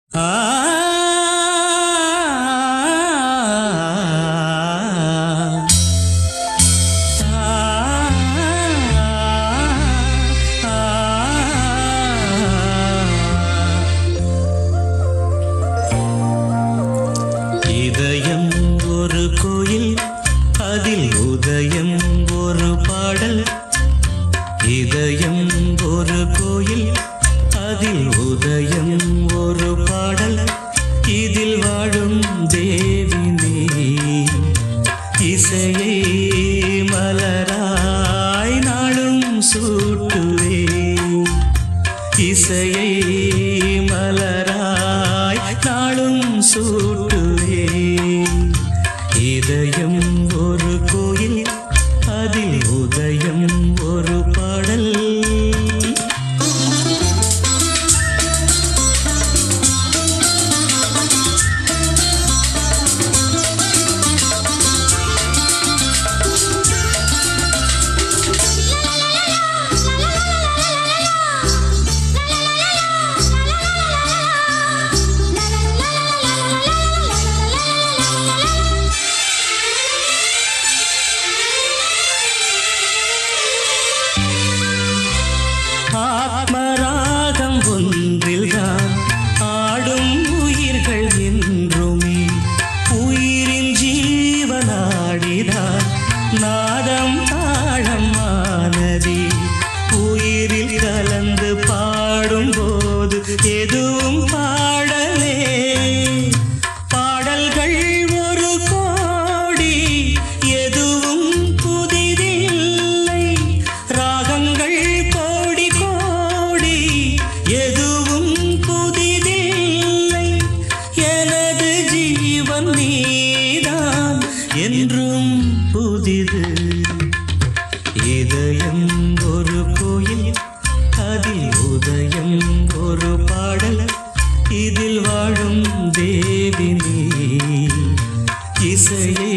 இதயம் ஒரு கோயில், அதில் உதயம் ஒரு பாடல். இதயம் ஒரு கோயில், அதில் உதயம் ஒரு பாடல். இதில் வாழும் தேவி நீ, இசையை மலராய் நாளும் சூட்டுவே. இசையை மலராய் நாளும் சூட்டுவே. இதயம் ஒரு கோயில், அதில் உதயம் ஒரு பாடல். ஆத்மராகம் ஒன்றில்தான் ஆடும் உயிர்கள் என்றுமே. உயிரின் ஜீவனாடிதான் நாதம் தாளம் ஆனதே. உயிரில் கலந்து பாடும்போது எதுவும் பாடலே. பாடல்கள் ஒரு கோடி, எதுவும் புதிதில்லை. ராகங்கள் கோடி கோடி, எதுவும் புதிதில்லை. எனது ஜீவன் நீதான், என்றும் புதிது. இதயம் ஒரு கோயில், அதில் உதயம் ஒரு பாடல். இதில் வாழும் தேவி நீ, இசையே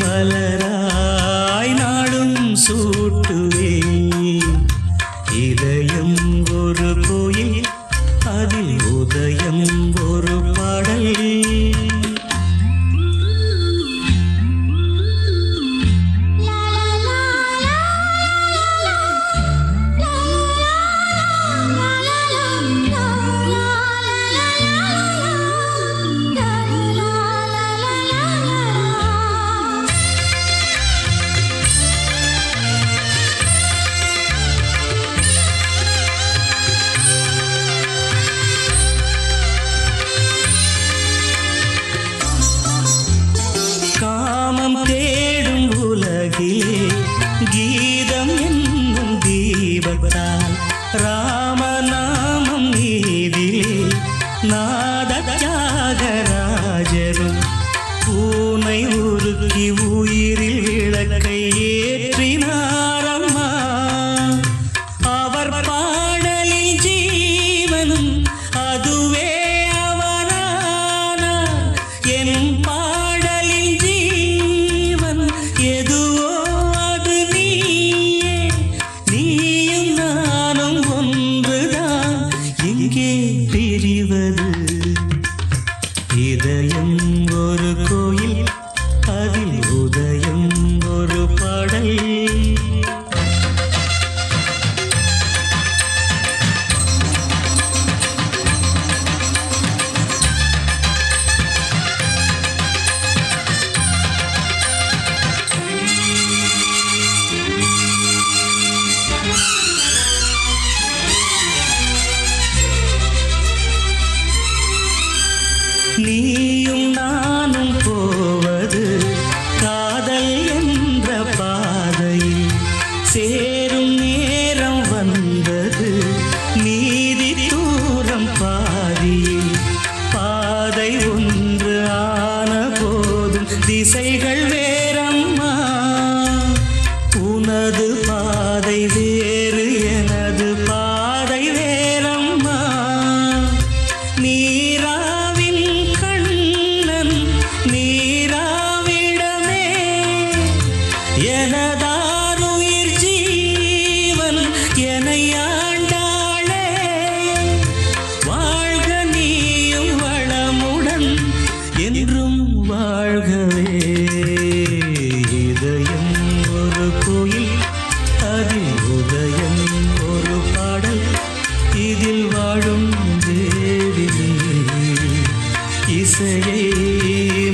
மலராய் நாளும் சூட்டுவே. இதயம் ஒரு கோயில், அதில் உதயம் ஒரு பாடல். காமம் தேடும் உலகிலே கீதம் என்னும் தீபத்தால் ராமநாமம் நீதிலே நாத தியாகராஜரும் பூனை உருக்கி உயிரில் விளக்கை ஏற்றினாரம்மா. அவர் பாடலில் ஜீவனும் அதுவே அவனானார். என் பாடலில் ஜீவன் எதுவோ அது நீயே. நீயும் நானும் ஒன்றுதான், எங்கே பிரிவது? இதயம் ஒரு கோயில், அதில் உதயம் ஒரு பாடல். நீயும் நான்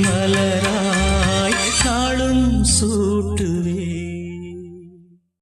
மலராய் நாளும் சூட்டுவே